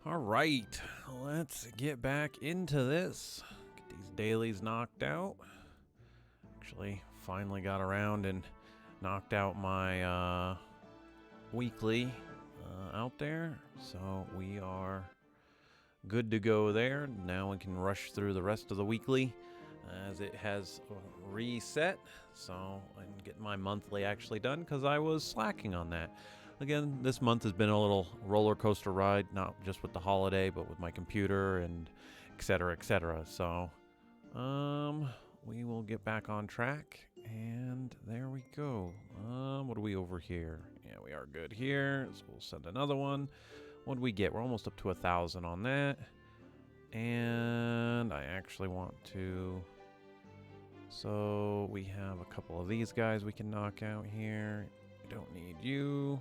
All right, let's get back into this. Get these dailies knocked out. Actually, finally got around and knocked out my weekly out there. So we are good to go there. Now we can rush through the rest of the weekly as it has reset. So I can get my monthly actually done because I was slacking on that. Again, this month has been a little roller coaster ride, not just with the holiday, but with my computer and et cetera, et cetera. So, we will get back on track, and there we go. What are we over here? Yeah, we are good here, so we'll send another one. What do we get? We're almost up to 1,000 on that, and I actually want to... So, we have a couple of these guys we can knock out here. We don't need you.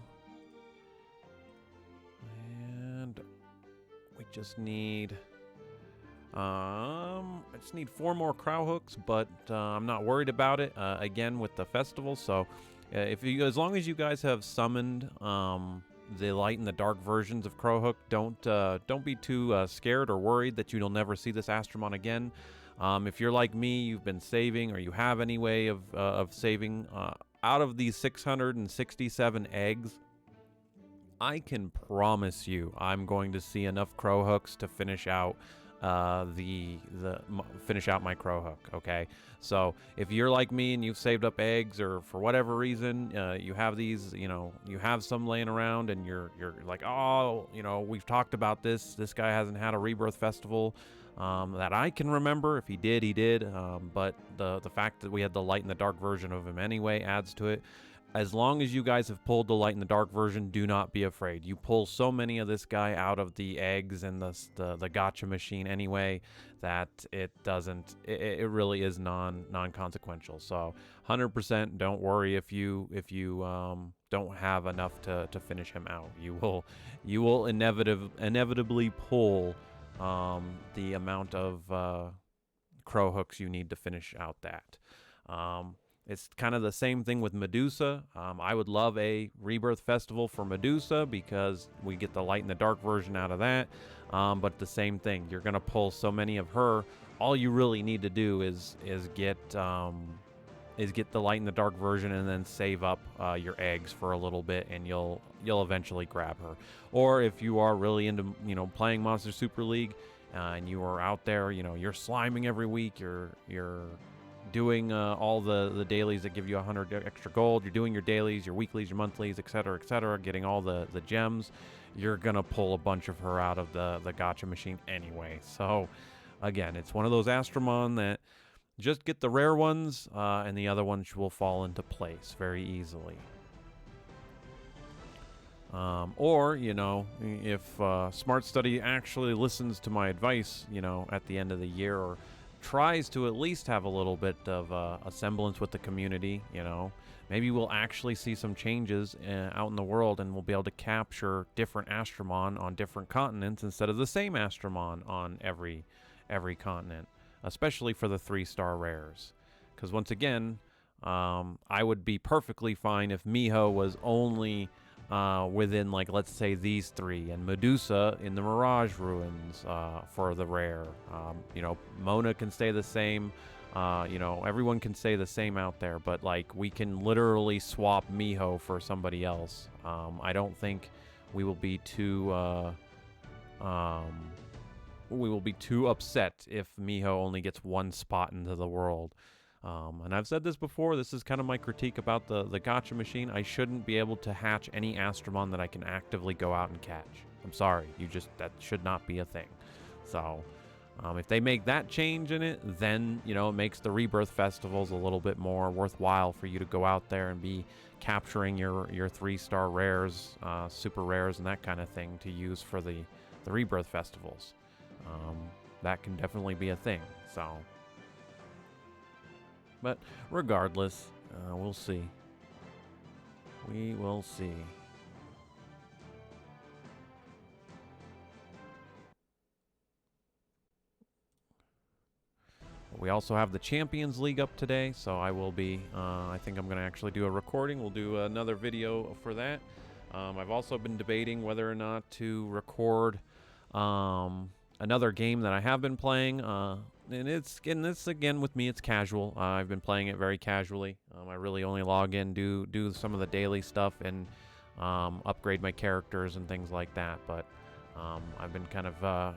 And we just need I just need 4 more crow hooks, but I'm not worried about it again with the festival. So as long as you guys have summoned the light and the dark versions of Crowhook, don't be too scared or worried that you'll never see this Astromon again. If you're like me, you've been saving, or you have any way of saving out of these 667 eggs, I can promise you I'm going to see enough crow hooks to finish out finish out my crow hook. Okay, so if you're like me and you've saved up eggs, or for whatever reason you have these, you have some laying around, and you're like, oh, we've talked about this guy hasn't had a rebirth festival that I can remember. If he did, he did. But the fact that we had the light and the dark version of him anyway adds to it. As long as you guys have pulled the light and the dark version, do not be afraid. You pull so many of this guy out of the eggs and the gacha machine anyway that it really is non-consequential. So 100% don't worry if you don't have enough to finish him out. You will inevitably pull the amount of crow hooks you need to finish out that. It's kind of the same thing with Medusa. I would love a rebirth festival for Medusa because we get the light and the dark version out of that. But the same thing, you're gonna pull so many of her. All you really need to do is get the light and the dark version, and then save up your eggs for a little bit, and you'll eventually grab her. Or if you are really into playing Monster Super League, and you are out there, you're sliming every week, you're doing all the dailies that give you 100 extra gold, you're doing your dailies, your weeklies, your monthlies, etc., getting all the gems, you're gonna pull a bunch of her out of the gacha machine anyway. So again, it's one of those Astromon that just get the rare ones, and the other ones will fall into place very easily. Or if Smart Study actually listens to my advice, at the end of the year, or tries to at least have a little bit of a semblance with the community, maybe we'll actually see some changes out in the world, and we'll be able to capture different Astromon on different continents instead of the same Astromon on every continent, especially for the 3-star rares. Because once again, I would be perfectly fine if Miho was only within, like, let's say these 3, and Medusa in the Mirage Ruins for the rare. Mona can stay the same. Everyone can stay the same out there, but like we can literally swap Miho for somebody else. I don't think we will be too upset if Miho only gets one spot into the world. And I've said this before, this is kind of my critique about the gacha machine. I shouldn't be able to hatch any Astromon that I can actively go out and catch. I'm sorry, that should not be a thing. So, if they make that change in it, then, it makes the rebirth festivals a little bit more worthwhile for you to go out there and be capturing your 3-star rares, super rares, and that kind of thing to use for the rebirth festivals. That can definitely be a thing, so... But regardless, we'll see. We will see. We also have the Champions League up today, so I will be, I think I'm going to actually do a recording. We'll do another video for that. I've also been debating whether or not to record Another game that I have been playing, and this again with me, it's casual. I've been playing it very casually. I really only log in, do some of the daily stuff, and upgrade my characters and things like that. But I've been kind of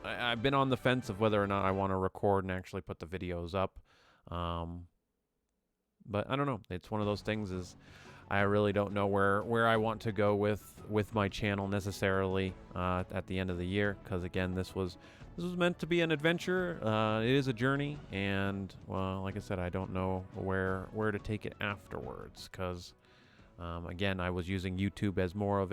I've been on the fence of whether or not I want to record and actually put the videos up. But I don't know. It's one of those things. Is I really don't know where I want to go with my channel necessarily at the end of the year, because again, this was meant to be an adventure. It is a journey, and well, like I said, I don't know where to take it afterwards, because again, I was using YouTube as more of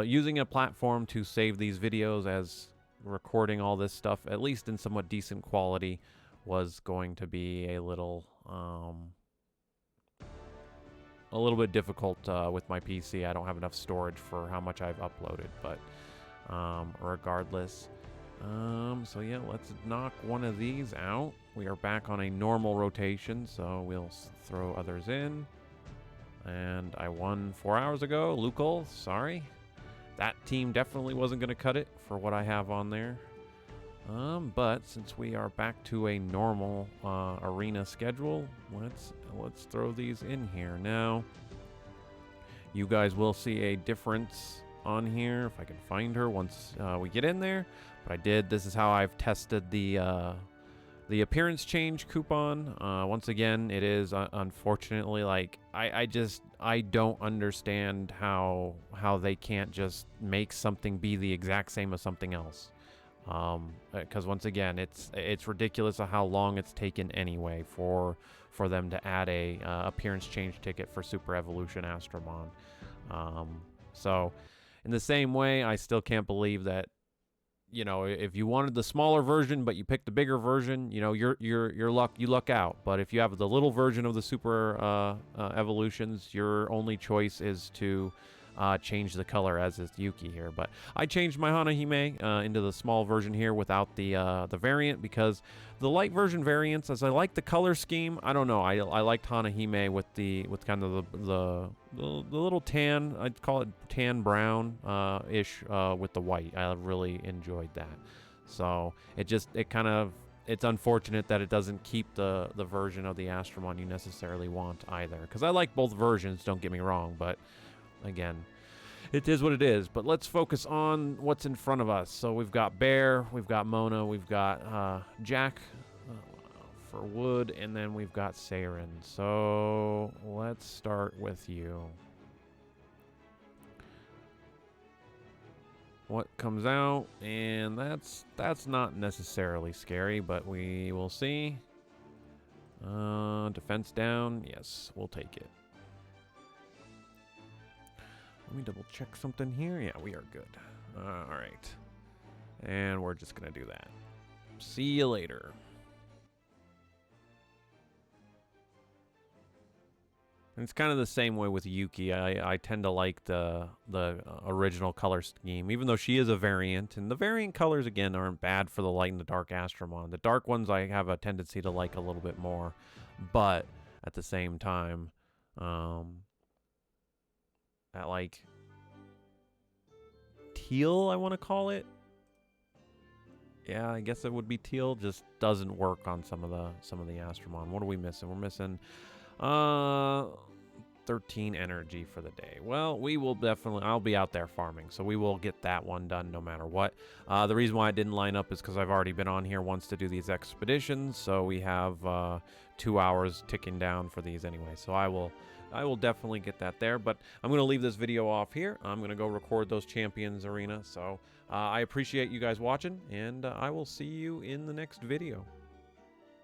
using a platform to save these videos, as recording all this stuff at least in somewhat decent quality was going to be a little bit difficult with my PC. I don't have enough storage for how much I've uploaded, but regardless. So yeah, let's knock one of these out. We are back on a normal rotation, so we'll throw others in. And I won 4 hours ago. Lukol, sorry. That team definitely wasn't going to cut it for what I have on there. But since we are back to a normal arena schedule, let's throw these in here. Now, you guys will see a difference on here if I can find her once we get in there. But I did. This is how I've tested the appearance change coupon. Once again, it is unfortunately, like, I don't understand how they can't just make something be the exact same as something else. Because once again, it's ridiculous of how long it's taken anyway for them to add a appearance change ticket for Super Evolution Astromon. So in the same way, I still can't believe that, you know, if you wanted the smaller version but you picked the bigger version, you know, you luck out. But if you have the little version of the Super Evolutions, your only choice is to change the color, as is Yuki here. But I changed my Hanahime into the small version here without the variant, because the light version variants, as I like the color scheme, I don't know, I liked Hanahime with kind of the little tan, I'd call it tan brown ish with the white. I really enjoyed that. So it's unfortunate that it doesn't keep the version of the Astromon you necessarily want either, because I like both versions, don't get me wrong, but again, it is what it is. But let's focus on what's in front of us. So we've got Bear, we've got Mona, we've got Jack for wood, and then we've got Saren. So let's start with you. What comes out? And that's not necessarily scary, but we will see. Defense down. Yes, we'll take it. Let me double check something here. Yeah, we are good. All right. And we're just going to do that. See you later. And it's kind of the same way with Yuki. I tend to like the original color scheme, even though she is a variant. And the variant colors, again, aren't bad for the light and the dark Astromon. The dark ones I have a tendency to like a little bit more. But at the same time, that, like, teal, I want to call it. Yeah, I guess it would be teal. Just doesn't work on some of the Astromon. What are we missing? We're missing 13 energy for the day. Well, we will definitely, I'll be out there farming, so we will get that one done no matter what. The reason why I didn't line up is because I've already been on here once to do these expeditions, so we have 2 hours ticking down for these anyway. So I will definitely get that there, but I'm going to leave this video off here. I'm going to go record those Champions Arena. So I appreciate you guys watching, and I will see you in the next video.